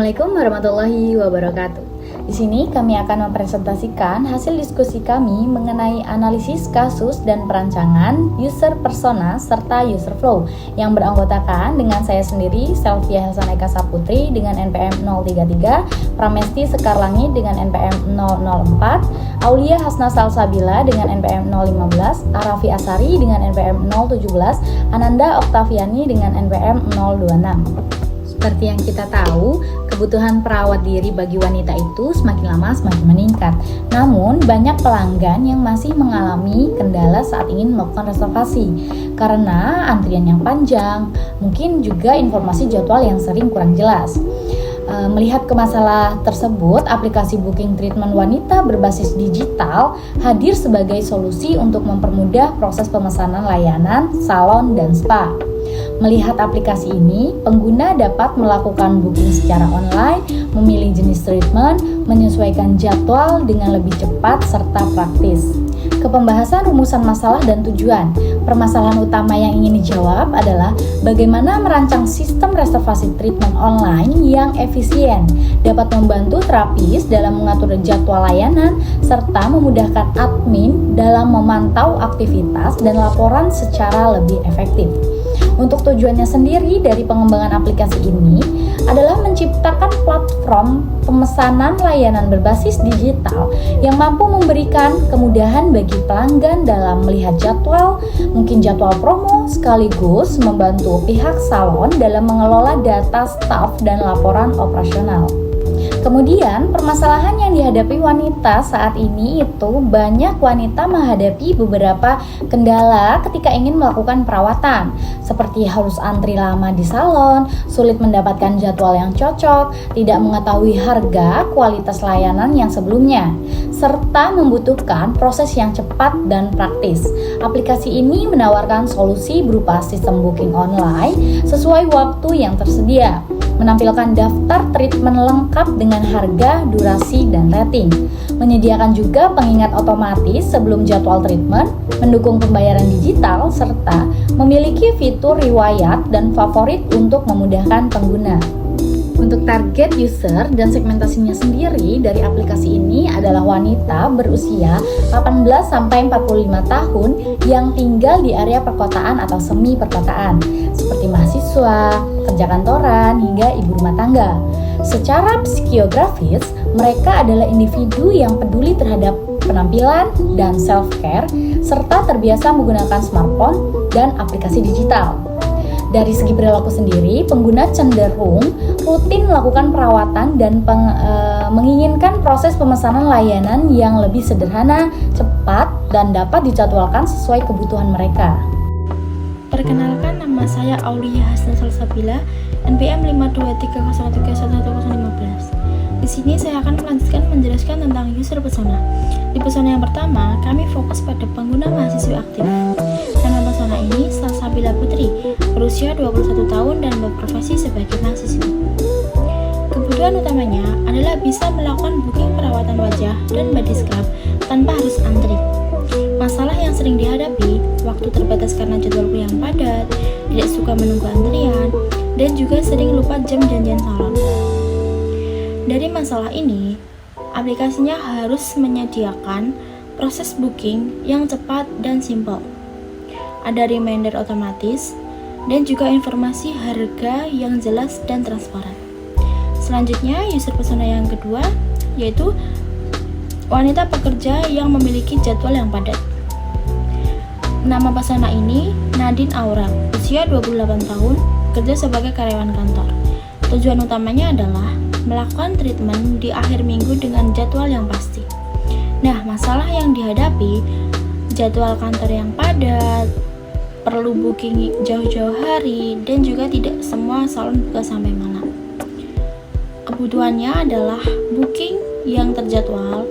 Assalamualaikum warahmatullahi wabarakatuh. Di sini kami akan mempresentasikan hasil diskusi kami mengenai analisis kasus dan perancangan user persona serta user flow yang beranggotakan dengan saya sendiri, Selvia Helsaneka Saputri dengan NPM 033, Pramesti Sekarlangi dengan NPM 004, Aulia Hasna Salsabila dengan NPM 015, Arafi Asari dengan NPM 017, Ananda Oktaviani dengan NPM 026. Seperti yang kita tahu, kebutuhan perawat diri bagi wanita itu semakin lama semakin meningkat. Namun, banyak pelanggan yang masih mengalami kendala saat ingin melakukan reservasi karena antrian yang panjang, mungkin juga informasi jadwal yang sering kurang jelas. Melihat ke masalah tersebut, aplikasi booking treatment wanita berbasis digital hadir sebagai solusi untuk mempermudah proses pemesanan layanan salon dan spa. Melihat aplikasi ini, pengguna dapat melakukan booking secara online, memilih jenis treatment, menyesuaikan jadwal dengan lebih cepat serta praktis. Ke pembahasan rumusan masalah dan tujuan. Permasalahan utama yang ingin dijawab adalah bagaimana merancang sistem reservasi treatment online yang efisien, dapat membantu terapis dalam mengatur jadwal layanan, serta memudahkan admin dalam memantau aktivitas dan laporan secara lebih efektif. Untuk tujuannya sendiri dari pengembangan aplikasi ini adalah menciptakan platform pemesanan layanan berbasis digital yang mampu memberikan kemudahan bagi pelanggan dalam melihat jadwal, mungkin jadwal promo, sekaligus membantu pihak salon dalam mengelola data staf dan laporan operasional. Kemudian, permasalahan yang dihadapi wanita saat ini itu banyak wanita menghadapi beberapa kendala ketika ingin melakukan perawatan, seperti harus antri lama di salon, sulit mendapatkan jadwal yang cocok, tidak mengetahui harga, kualitas layanan yang sebelumnya, serta membutuhkan proses yang cepat dan praktis. Aplikasi ini menawarkan solusi berupa sistem booking online sesuai waktu yang tersedia, menampilkan daftar treatment lengkap dengan harga, durasi, dan rating, menyediakan juga pengingat otomatis sebelum jadwal treatment, mendukung pembayaran digital, serta memiliki fitur riwayat dan favorit untuk memudahkan pengguna. Untuk target user dan segmentasinya sendiri dari aplikasi ini adalah wanita berusia 18-45 tahun yang tinggal di area perkotaan atau semi perkotaan, seperti mahasiswa, pekerja kantoran, hingga ibu rumah tangga. Secara psikiografis, mereka adalah individu yang peduli terhadap penampilan dan self-care, serta terbiasa menggunakan smartphone dan aplikasi digital. Dari segi perilaku sendiri, pengguna cenderung rutin melakukan perawatan dan menginginkan proses pemesanan layanan yang lebih sederhana, cepat, dan dapat dijadwalkan sesuai kebutuhan mereka. Perkenalkan, nama saya Aulia Hasna Salsabila, NPM 52301311015. Di sini saya akan melanjutkan menjelaskan tentang user persona. Di persona yang pertama, kami fokus pada pengguna mahasiswa aktif. Nama persona ini Salsabila Putri, berusia 21 tahun dan berprofesi sebagai mahasiswa. Kebutuhan utamanya adalah bisa melakukan booking perawatan wajah dan body scrub tanpa harus antri. Masalah yang sering dihadapi, waktu terbatas karena jadwal yang padat, tidak suka menunggu antrian, dan juga sering lupa jam janjian salon. Dari masalah ini, aplikasinya harus menyediakan proses booking yang cepat dan simpel. Ada reminder otomatis dan juga informasi harga yang jelas dan transparan. Selanjutnya, user persona yang kedua yaitu wanita pekerja yang memiliki jadwal yang padat. Nama persona ini Nadine Aura, usia 28 tahun, kerja sebagai karyawan kantor. Tujuan utamanya adalah melakukan treatment di akhir minggu dengan jadwal yang pasti. Nah, masalah yang dihadapi, jadwal kantor yang padat, perlu booking jauh-jauh hari, dan juga tidak semua salon buka sampai malam. Kebutuhannya adalah booking yang terjadwal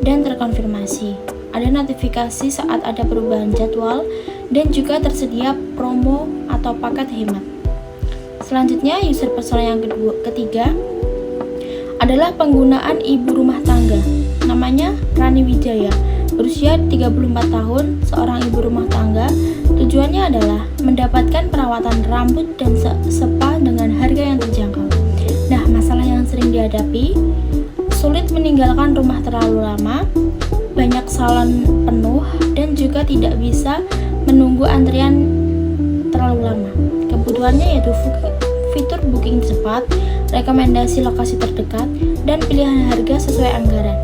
dan terkonfirmasi. Ada notifikasi saat ada perubahan jadwal dan juga tersedia promo atau paket hemat. Selanjutnya, user persona yang ketiga adalah penggunaan ibu rumah tangga. Namanya Rani Wijaya, berusia 34 tahun, seorang ibu rumah tangga. Tujuannya adalah mendapatkan perawatan rambut dan spa dengan harga yang terjangkau. Nah, masalah yang sering dihadapi, sulit meninggalkan rumah terlalu lama, banyak salon penuh, dan juga tidak bisa menunggu antrian terlalu lama. Kebutuhannya yaitu fitur booking cepat, rekomendasi lokasi terdekat, dan pilihan harga sesuai anggaran.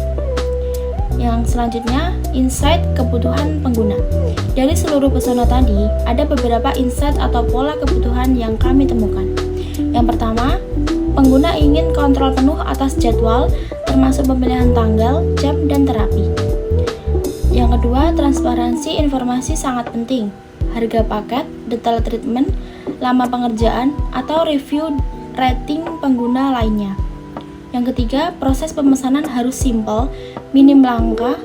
Yang selanjutnya, insight kebutuhan pengguna. Dari seluruh pesona tadi, ada beberapa insight atau pola kebutuhan yang kami temukan. Yang pertama, pengguna ingin kontrol penuh atas jadwal, termasuk pemilihan tanggal, jam, dan terapi. Yang kedua, transparansi informasi sangat penting. Harga paket, detail treatment, lama pengerjaan, atau review rating pengguna lainnya. Yang ketiga, proses pemesanan harus simple, minim langkah,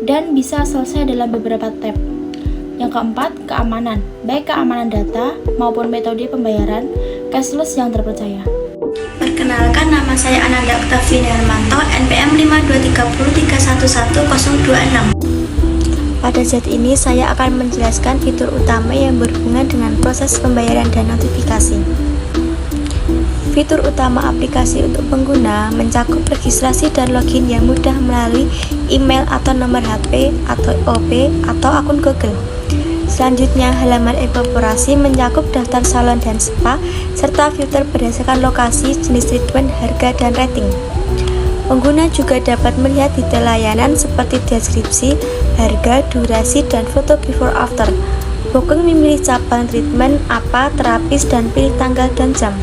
dan bisa selesai dalam beberapa tab. Yang keempat, keamanan, baik keamanan data maupun metode pembayaran, cashless yang terpercaya. Perkenalkan, nama saya Ananda Octavian Hermanto, NPM 52303111026. Pada saat ini saya akan menjelaskan fitur utama yang berhubungan dengan proses pembayaran dan notifikasi. Fitur utama aplikasi untuk pengguna mencakup registrasi dan login yang mudah melalui email atau nomor HP atau OP atau akun Google. Selanjutnya, halaman evaluasi mencakup daftar salon dan spa, serta filter berdasarkan lokasi, jenis treatment, harga, dan rating. Pengguna juga dapat melihat detail layanan seperti deskripsi, harga, durasi, dan foto before after. Booking memilih cabang treatment apa, terapis, dan pilih tanggal dan jam.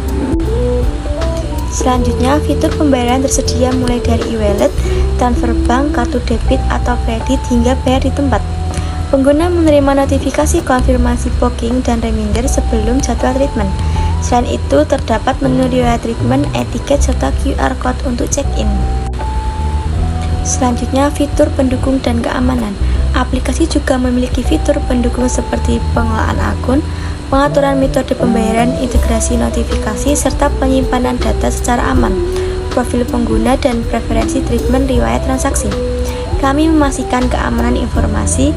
Selanjutnya, fitur pembayaran tersedia mulai dari e-wallet, transfer bank, kartu debit atau kredit, hingga bayar di tempat. Pengguna menerima notifikasi konfirmasi booking dan reminder sebelum jadwal treatment. Selain itu, terdapat menu riwayat treatment, etiket, serta QR Code untuk check-in. Selanjutnya, fitur pendukung dan keamanan. Aplikasi juga memiliki fitur pendukung seperti pengelolaan akun, pengaturan metode pembayaran, integrasi notifikasi, serta penyimpanan data secara aman, profil pengguna, dan preferensi treatment riwayat transaksi. Kami memastikan keamanan informasi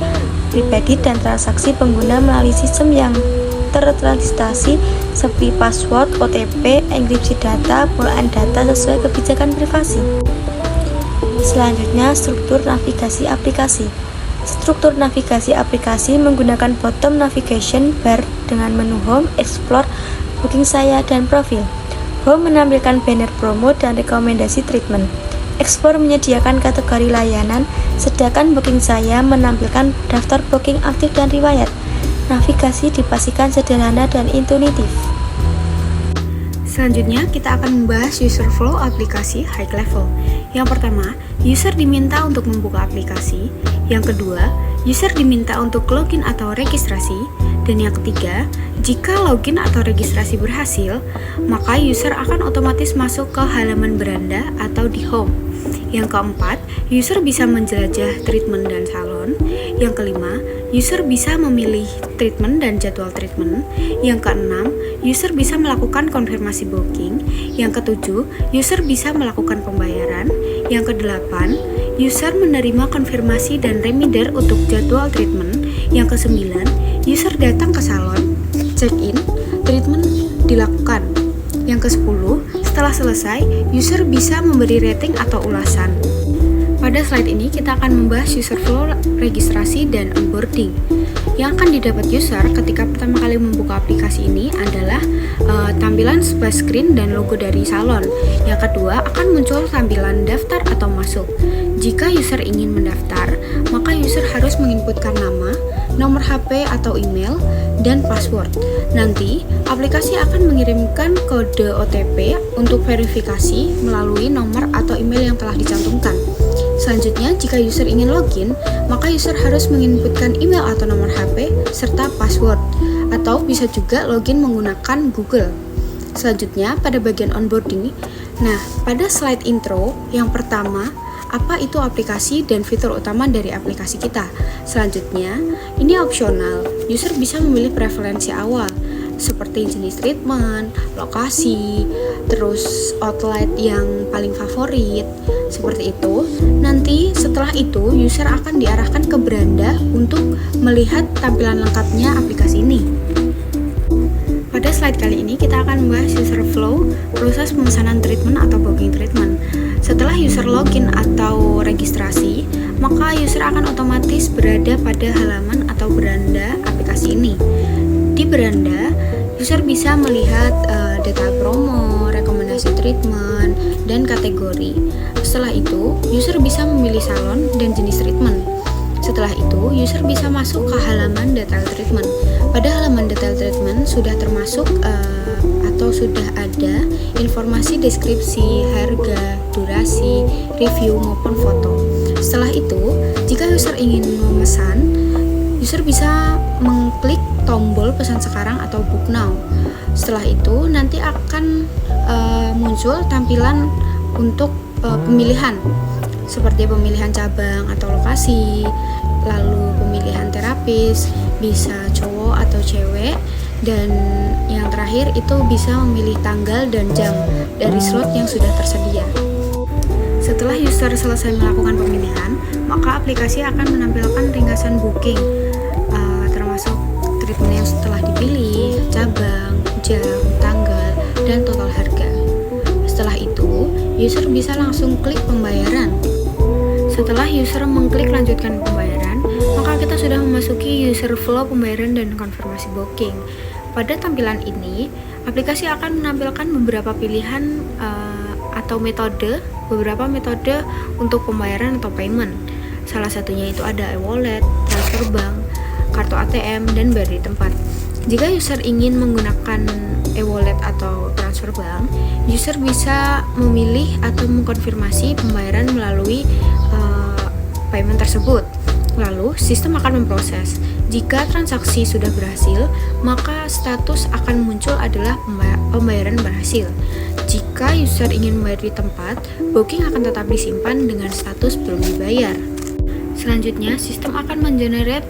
pribadi dan transaksi pengguna melalui sistem yang tertranslitasi seperti password, OTP, enkripsi data, pengelolaan data sesuai kebijakan privasi. Selanjutnya, struktur navigasi aplikasi. Struktur navigasi aplikasi menggunakan bottom navigation bar dengan menu home, explore, booking saya, dan profil. Home menampilkan banner promo dan rekomendasi treatment. Explore menyediakan kategori layanan, sedangkan booking saya menampilkan daftar booking aktif dan riwayat. Navigasi dipastikan sederhana dan intuitif. Selanjutnya, kita akan membahas user flow aplikasi high level. Yang pertama, user diminta untuk membuka aplikasi. Yang kedua, user diminta untuk login atau registrasi. Dan yang ketiga, jika login atau registrasi berhasil, maka user akan otomatis masuk ke halaman beranda atau di home. Yang keempat, user bisa menjelajah treatment dan salon. Yang kelima, user bisa memilih treatment dan jadwal treatment. Yang keenam, user bisa melakukan konfirmasi booking. Yang ketujuh, user bisa melakukan pembayaran. Yang kedelapan, user menerima konfirmasi dan reminder untuk jadwal treatment. Yang kesembilan, user datang ke salon, check-in, treatment dilakukan. Yang ke-10, setelah selesai, user bisa memberi rating atau ulasan. Pada slide ini kita akan membahas user flow registrasi dan onboarding. Yang akan didapat user ketika pertama kali membuka aplikasi ini adalah tampilan splash screen dan logo dari salon. Yang kedua, akan muncul tampilan daftar atau masuk. Jika user ingin mendaftar, maka user harus menginputkan nama, nomor HP atau email, dan password. Nanti, aplikasi akan mengirimkan kode OTP untuk verifikasi melalui nomor atau email yang telah dicantumkan. Selanjutnya, jika user ingin login, maka user harus menginputkan email atau nomor HP serta password, atau bisa juga login menggunakan Google. Selanjutnya, pada bagian onboarding. Nah, pada slide intro yang pertama, apa itu aplikasi dan fitur utama dari aplikasi kita. Selanjutnya, ini opsional. User bisa memilih preferensi awal seperti jenis treatment, lokasi, terus outlet yang paling favorit, seperti itu. Nanti setelah itu, user akan diarahkan ke beranda untuk melihat tampilan lengkapnya aplikasi ini. Pada slide kali ini kita akan membahas user flow, proses pemesanan treatment atau booking treatment. Setelah user login atau registrasi, maka user akan otomatis berada pada halaman atau beranda aplikasi ini. Di beranda, user bisa melihat data promo, rekomendasi treatment, dan kategori. Setelah itu, user bisa memilih salon dan jenis treatment. Setelah itu, user bisa masuk ke halaman detail treatment. Pada halaman detail treatment sudah termasuk atau sudah ada informasi deskripsi, harga, durasi, review maupun foto. Setelah itu, jika user ingin memesan, user bisa mengklik tombol pesan sekarang atau book now. Setelah itu nanti akan muncul tampilan untuk pemilihan seperti pemilihan cabang atau lokasi, lalu pemilihan terapis, bisa cowok atau cewek, dan yang terakhir itu bisa memilih tanggal dan jam dari slot yang sudah tersedia. Setelah user selesai melakukan pemilihan, maka aplikasi akan menampilkan ringkasan booking, termasuk treatment yang setelah dipilih, cabang, jam, tanggal, dan total harga. Setelah itu, user bisa langsung klik pembayaran. Setelah user mengklik lanjutkan pembayaran, maka kita sudah memasuki user flow pembayaran dan konfirmasi booking. Pada tampilan ini, aplikasi akan menampilkan beberapa pilihan atau beberapa metode untuk pembayaran atau payment. Salah satunya itu ada e-wallet, transfer bank, kartu ATM, dan bayar di tempat. Jika user ingin menggunakan e-wallet atau transfer bank, user bisa memilih atau mengkonfirmasi pembayaran melalui payment tersebut. Lalu, sistem akan memproses. Jika transaksi sudah berhasil, maka status akan muncul adalah pembayaran berhasil. Jika user ingin membayar di tempat, booking akan tetap disimpan dengan status belum dibayar. Selanjutnya, sistem akan mengenerate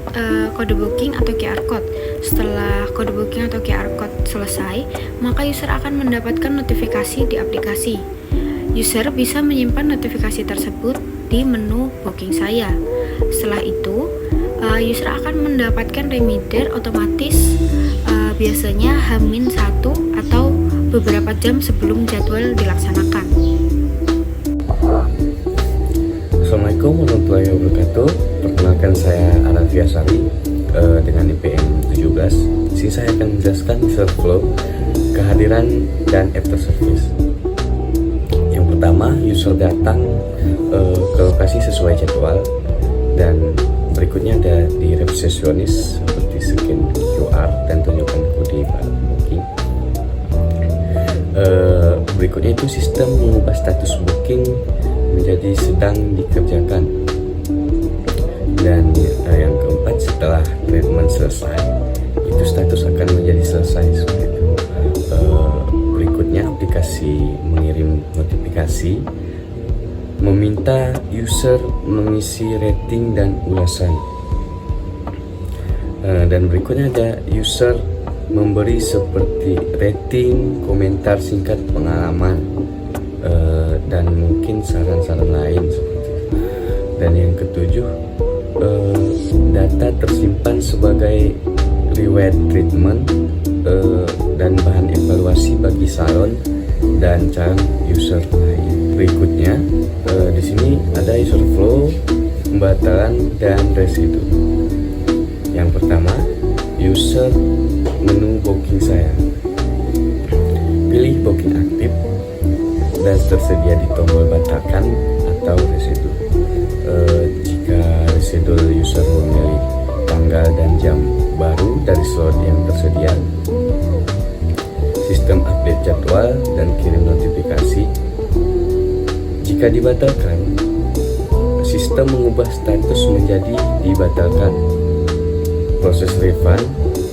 kode booking atau QR code. Setelah kode booking atau QR code selesai, maka user akan mendapatkan notifikasi di aplikasi. User bisa menyimpan notifikasi tersebut di menu booking saya. Setelah itu, user akan mendapatkan reminder otomatis biasanya H-1 atau beberapa jam sebelum jadwal dilaksanakan. Assalamualaikum warahmatullahi wabarakatuh. Perkenalkan saya Arafia Sari dengan IPM 17. Di sini saya akan menjelaskan user flow, kehadiran, dan after service. Yang pertama, user datang ke lokasi sesuai jadwal, dan berikutnya ada di resepsionis seperti scan QR dan tunjukkan kode booking. Berikutnya itu sistem mengubah status booking menjadi sedang dikerjakan, dan yang keempat, setelah treatment selesai itu status akan menjadi selesai seperti itu. Berikutnya aplikasi mengirim notifikasi meminta user mengisi rating dan ulasan, dan berikutnya ada user memberi seperti rating, komentar singkat pengalaman, dan mungkin saran-saran lain seperti itu. Dan yang ketujuh, data tersimpan sebagai reward treatment dan bahan evaluasi bagi salon dan calon user lain. Berikutnya di sini ada user flow, pembatalan, dan residu. Yang pertama, user menu booking saya. Pilih booking aktif dan tersedia di tombol batalkan atau residu. Jika residu, user memilih tanggal dan jam baru dari slot yang tersedia. Sistem update jadwal dan kirim notifikasi. Jika dibatalkan, sistem mengubah status menjadi dibatalkan. Proses refund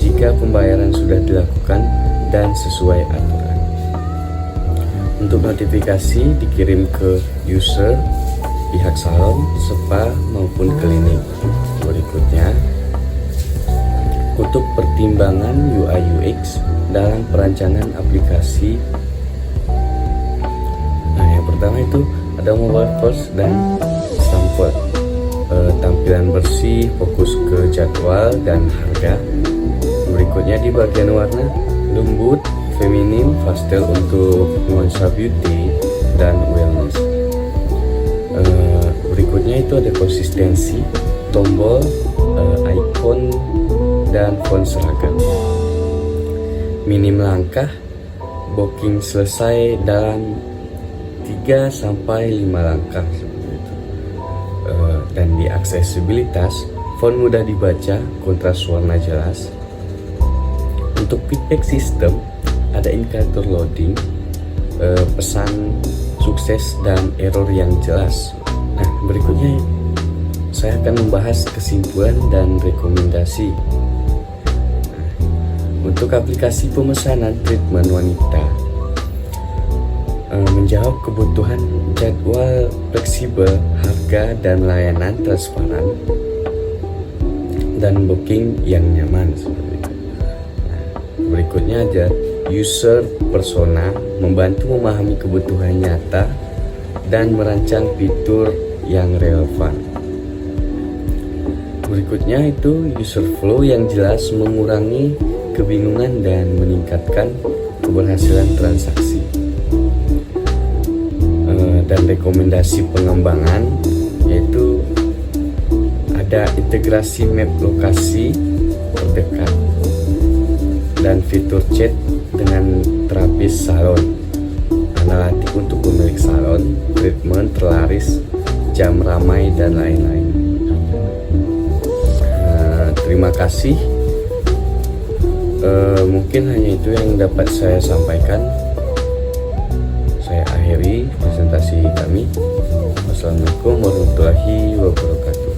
jika pembayaran sudah dilakukan dan sesuai aturan. Untuk notifikasi dikirim ke user, pihak salon, spa maupun klinik. Berikutnya, untuk pertimbangan UI UX dalam perancangan aplikasi. Nah, yang pertama itu ada mobile first dan sampel. Tampilan bersih, fokus ke jadwal dan harga. Berikutnya di bagian warna, lembut, feminim, pastel untuk nuansa beauty dan wellness. Berikutnya itu ada konsistensi, tombol, icon, dan font seragam. Minim langkah, booking selesai dalam 3-5 langkah seperti itu. Dan di aksesibilitas, font mudah dibaca, kontras warna jelas. Untuk feedback system, ada indikator loading, pesan sukses dan error yang jelas. Nah, berikutnya saya akan membahas kesimpulan dan rekomendasi. Nah, untuk aplikasi pemesanan treatment wanita, menjawab kebutuhan jadwal fleksibel, harga dan layanan transparan, dan booking yang nyaman seperti itu. Nah, berikutnya ada user persona, membantu memahami kebutuhan nyata dan merancang fitur yang relevan. Berikutnya itu user flow yang jelas, mengurangi kebingungan dan meningkatkan keberhasilan transaksi. Dan rekomendasi pengembangan yaitu ada integrasi map lokasi terdekat dan fitur chat dengan terapis salon, analitik untuk pemilik salon, treatment terlaris, jam ramai dan lain-lain. Terima kasih. Mungkin hanya itu yang dapat saya sampaikan. Saya akhiri presentasi kami. Wassalamualaikum warahmatullahi wabarakatuh.